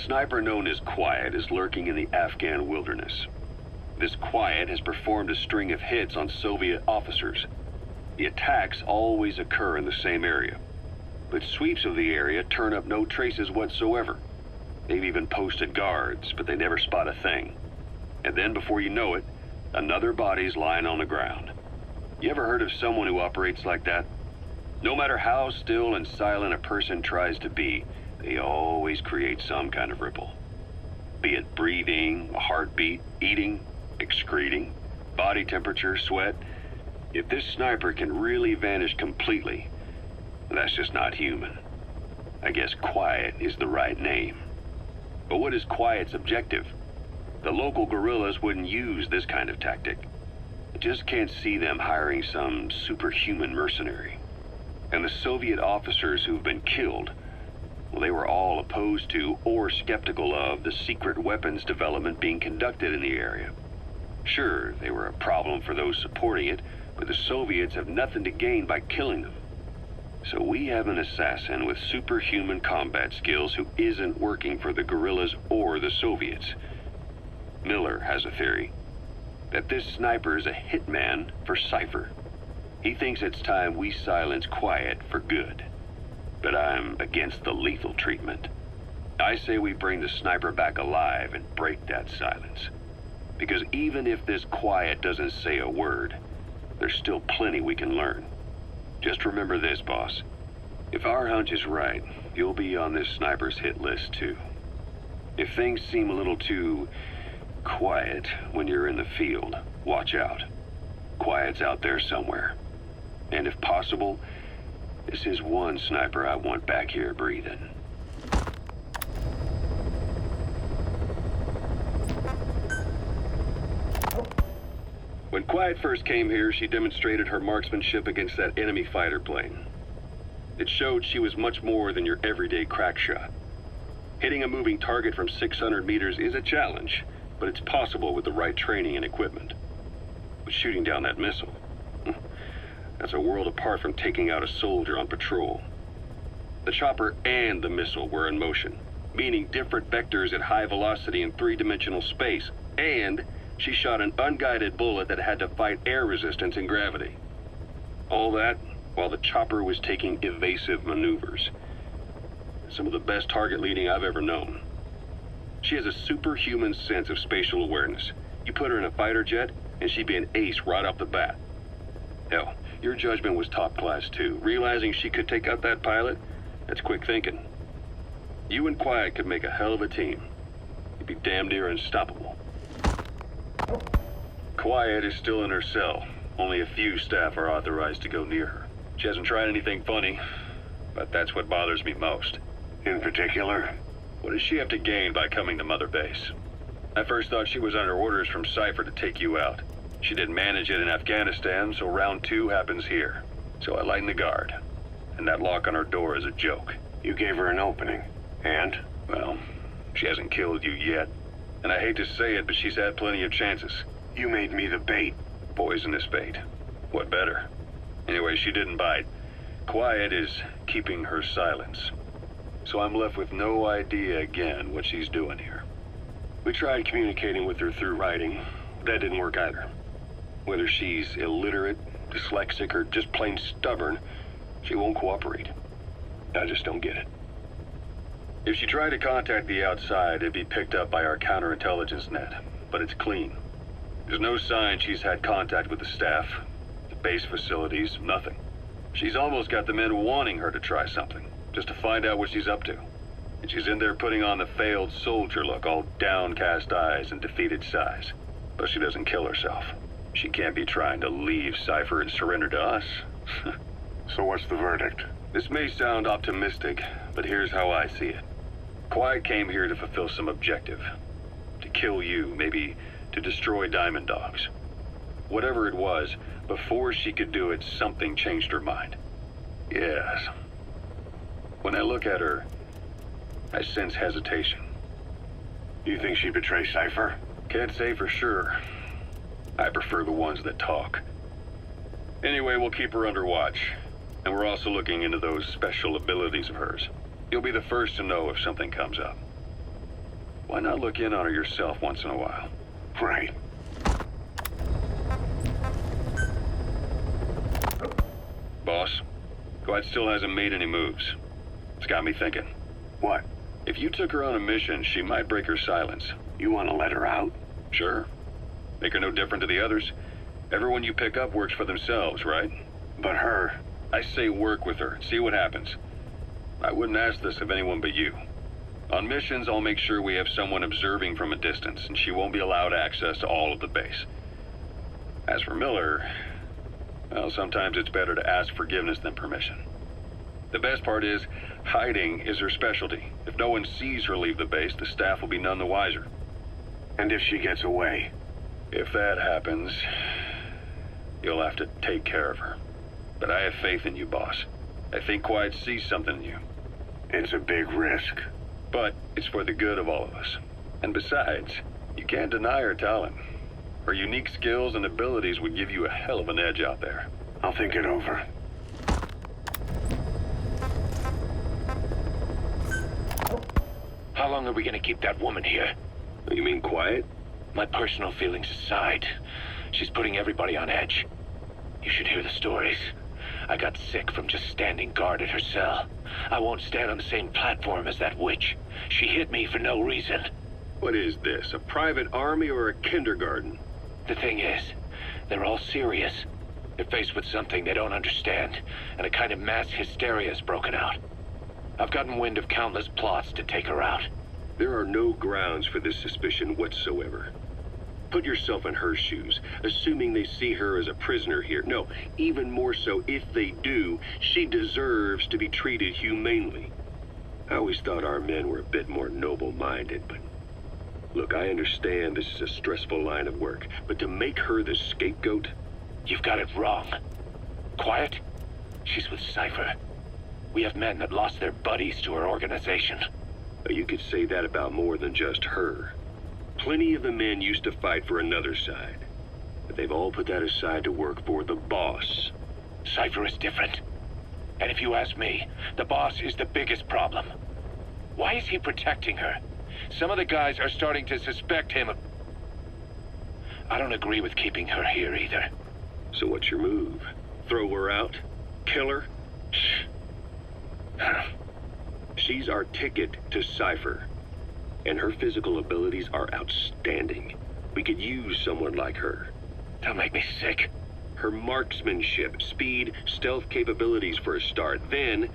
sniper known as Quiet is lurking in the Afghan wilderness. This Quiet has performed a string of hits on Soviet officers. The attacks always occur in the same area, but sweeps of the area turn up no traces whatsoever. They've even posted guards, but they never spot a thing. And then before you know it, another body's lying on the ground. You ever heard of someone who operates like that? No matter how still and silent a person tries to be, they always create some kind of ripple. Be it breathing, a heartbeat, eating, excreting, body temperature, sweat. If this sniper can really vanish completely, that's just not human. I guess Quiet is the right name. But what is Quiet's objective? The local guerrillas wouldn't use this kind of tactic. I just can't see them hiring some superhuman mercenary. And the Soviet officers who've been killed, well, they were all opposed to or skeptical of the secret weapons development being conducted in the area. Sure, they were a problem for those supporting it, but the Soviets have nothing to gain by killing them. So we have an assassin with superhuman combat skills who isn't working for the guerrillas or the Soviets. Miller has a theory that this sniper is a hitman for Cypher. He thinks it's time we silence Quiet for good. But I'm against the lethal treatment. I say we bring the sniper back alive and break that silence. Because even if this Quiet doesn't say a word, there's still plenty we can learn. Just remember this, boss. If our hunch is right, you'll be on this sniper's hit list too. If things seem a little too quiet when you're in the field, watch out. Quiet's out there somewhere. And if possible, this is one sniper I want back here breathing. When Quiet first came here, she demonstrated her marksmanship against that enemy fighter plane. It showed she was much more than your everyday crack shot. Hitting a moving target from 600 meters is a challenge, but it's possible with the right training and equipment. But shooting down that missile, that's a world apart from taking out a soldier on patrol. The chopper and the missile were in motion, meaning different vectors at high velocity in three-dimensional space, and she shot an unguided bullet that had to fight air resistance and gravity. All that while the chopper was taking evasive maneuvers. Some of the best target leading I've ever known. She has a superhuman sense of spatial awareness. You put her in a fighter jet, and she'd be an ace right off the bat. Hell, your judgment was top class too. Realizing she could take out that pilot, that's quick thinking. You and Quiet could make a hell of a team. You'd be damn near unstoppable. Quiet is still in her cell. Only a few staff are authorized to go near her. She hasn't tried anything funny, but that's what bothers me most. In particular? What does she have to gain by coming to Mother Base? I first thought she was under orders from Cypher to take you out. She didn't manage it in Afghanistan, so round 2 happens here. So I lighten the guard. And that lock on her door is a joke. You gave her an opening. And? Well, she hasn't killed you yet. And I hate to say it, but she's had plenty of chances. You made me the bait. Poisonous bait. What better? Anyway, she didn't bite. Quiet is keeping her silence. So I'm left with no idea again what she's doing here. We tried communicating with her through writing. That didn't work either. Whether she's illiterate, dyslexic, or just plain stubborn, she won't cooperate. I just don't get it. If she tried to contact the outside, it'd be picked up by our counterintelligence net, but it's clean. There's no sign she's had contact with the staff, the base facilities, nothing. She's almost got the men wanting her to try something, just to find out what she's up to. And she's in there putting on the failed soldier look, all downcast eyes and defeated sighs. But she doesn't kill herself. She can't be trying to leave Cypher and surrender to us. So what's the verdict? This may sound optimistic, but here's how I see it. Quiet came here to fulfill some objective. To kill you, maybe to destroy Diamond Dogs. Whatever it was, before she could do it, something changed her mind. Yes. When I look at her, I sense hesitation. You think she'd betray Cypher? Can't say for sure. I prefer the ones that talk. Anyway, we'll keep her under watch. And we're also looking into those special abilities of hers. You'll be the first to know if something comes up. Why not look in on her yourself once in a while? Right. Boss, Quiet still hasn't made any moves. It's got me thinking. What? If you took her on a mission, she might break her silence. You want to let her out? Sure. Make her no different to the others. Everyone you pick up works for themselves, right? But her... I say work with her, see what happens. I wouldn't ask this of anyone but you. On missions, I'll make sure we have someone observing from a distance, and she won't be allowed access to all of the base. As for Miller, well, sometimes it's better to ask forgiveness than permission. The best part is, hiding is her specialty. If no one sees her leave the base, the staff will be none the wiser. And if she gets away? If that happens, you'll have to take care of her. But I have faith in you, boss. I think Quiet sees something in you. It's a big risk. But it's for the good of all of us. And besides, you can't deny her talent. Her unique skills and abilities would give you a hell of an edge out there. I'll think it over. How long are we gonna keep that woman here? You mean Quiet? My personal feelings aside, she's putting everybody on edge. You should hear the stories. I got sick from just standing guard at her cell. I won't stand on the same platform as that witch. She hit me for no reason. What is this, a private army or a kindergarten? The thing is, they're all serious. They're faced with something they don't understand, and a kind of mass hysteria has broken out. I've gotten wind of countless plots to take her out. There are no grounds for this suspicion whatsoever. Put yourself in her shoes, assuming they see her as a prisoner here. No, even more so, if they do, she deserves to be treated humanely. I always thought our men were a bit more noble-minded, but... Look, I understand this is a stressful line of work, but to make her the scapegoat... You've got it wrong. Quiet? She's with Cypher. We have men that lost their buddies to her organization. You could say that about more than just her. Plenty of the men used to fight for another side, but they've all put that aside to work for the boss. Cypher is different. And if you ask me, the boss is the biggest problem. Why is he protecting her? Some of the guys are starting to suspect him of... I don't agree with keeping her here either. So what's your move? Throw her out? Kill her? She's our ticket to Cypher. And her physical abilities are outstanding. We could use someone like her. Don't make me sick. Her marksmanship, speed, stealth capabilities for a start. Then,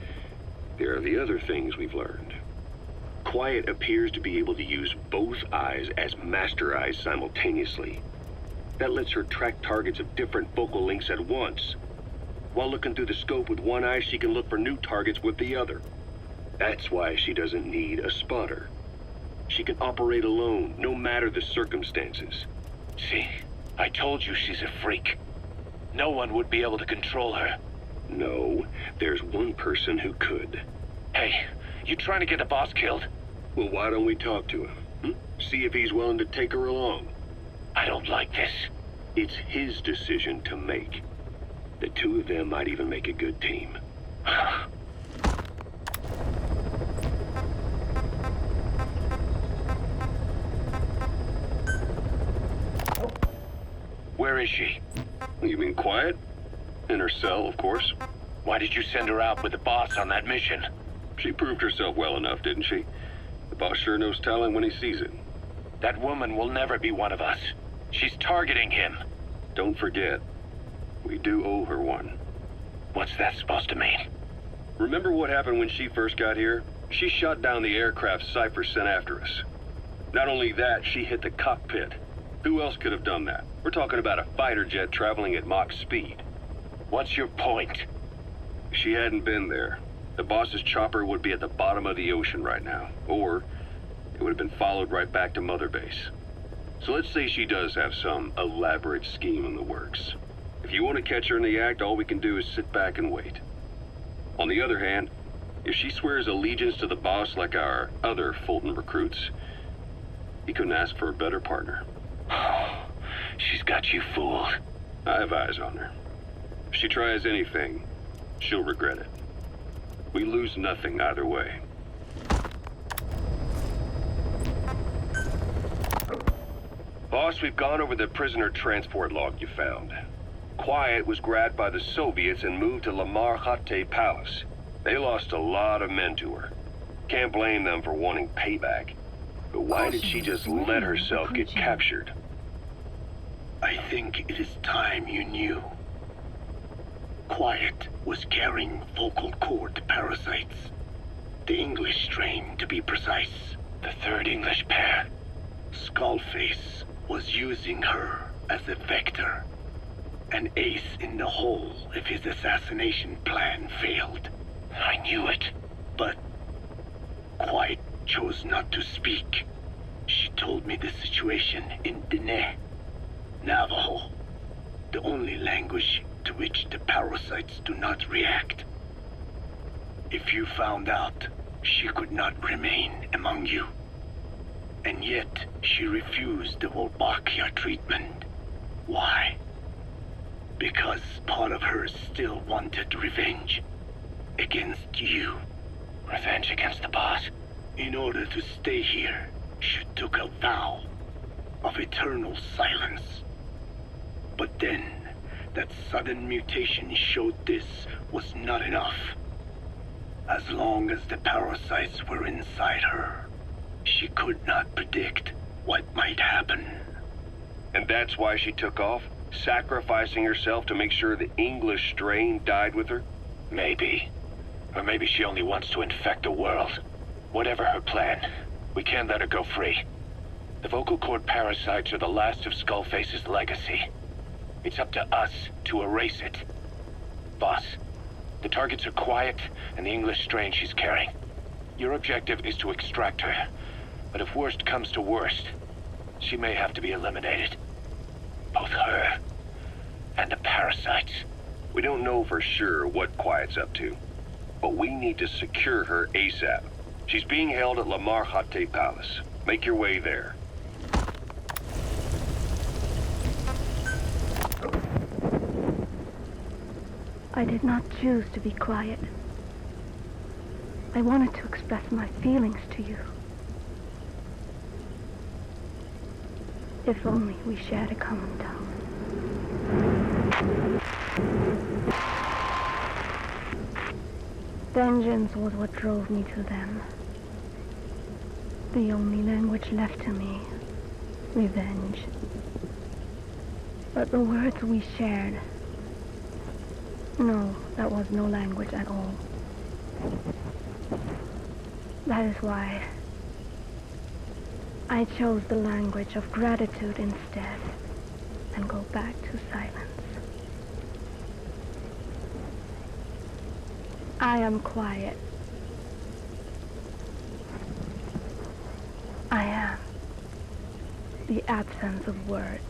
there are the other things we've learned. Quiet appears to be able to use both eyes as master eyes simultaneously. That lets her track targets of different focal lengths at once. While looking through the scope with one eye, she can look for new targets with the other. That's why she doesn't need a spotter. She can operate alone, no matter the circumstances. See, I told you she's a freak. No one would be able to control her. No, there's one person who could. Hey, you trying to get the boss killed? Well, why don't we talk to him? See if he's willing to take her along. I don't like this. It's his decision to make. The two of them might even make a good team. Where is she? You mean Quiet? In her cell, of course. Why did you send her out with the boss on that mission? She proved herself well enough, didn't she? The boss sure knows talent when he sees it. That woman will never be one of us. She's targeting him. Don't forget, we do owe her one. What's that supposed to mean? Remember what happened when she first got here? She shot down the aircraft Cypher sent after us. Not only that, she hit the cockpit. Who else could have done that? We're talking about a fighter jet traveling at Mach speed. What's your point? If she hadn't been there, the boss's chopper would be at the bottom of the ocean right now. Or it would have been followed right back to Mother Base. So let's say she does have some elaborate scheme in the works. If you want to catch her in the act, all we can do is sit back and wait. On the other hand, if she swears allegiance to the boss like our other Fulton recruits, he couldn't ask for a better partner. She's got you fooled. I have eyes on her. If she tries anything, she'll regret it. We lose nothing either way. Boss, we've gone over the prisoner transport log you found. Quiet was grabbed by the Soviets and moved to Lamar Khatte Palace. They lost a lot of men to her. Can't blame them for wanting payback. But why did she just let herself get captured? I think it is time you knew. Quiet was carrying vocal cord parasites. The English strain, to be precise. The third English pair. Skullface was using her as a vector. An ace in the hole if his assassination plan failed. I knew it. But Quiet chose not to speak. She told me the situation in Diné, Navajo, the only language to which the parasites do not react. If you found out, she could not remain among you. And yet, she refused the Wolbachia treatment. Why? Because part of her still wanted revenge against you. Revenge against the boss? In order to stay here, she took a vow of eternal silence. But then, that sudden mutation showed this was not enough. As long as the parasites were inside her, she could not predict what might happen. And that's why she took off? Sacrificing herself to make sure the English strain died with her? Maybe. Or maybe she only wants to infect the world. Whatever her plan, we can't let her go free. The vocal cord parasites are the last of Skullface's legacy. It's up to us to erase it. Boss, the targets are Quiet and the English strain she's carrying. Your objective is to extract her. But if worst comes to worst, she may have to be eliminated. Both her and the parasites. We don't know for sure what Quiet's up to, but we need to secure her ASAP. She's being held at Lamar Khatte Palace. Make your way there. I did not choose to be quiet. I wanted to express my feelings to you. If only we shared a common tongue. Vengeance was what drove me to them. The only language left to me, revenge. But the words we shared, no, that was no language at all. That is why I chose the language of gratitude instead and go back to silence. I am quiet. I am the absence of words.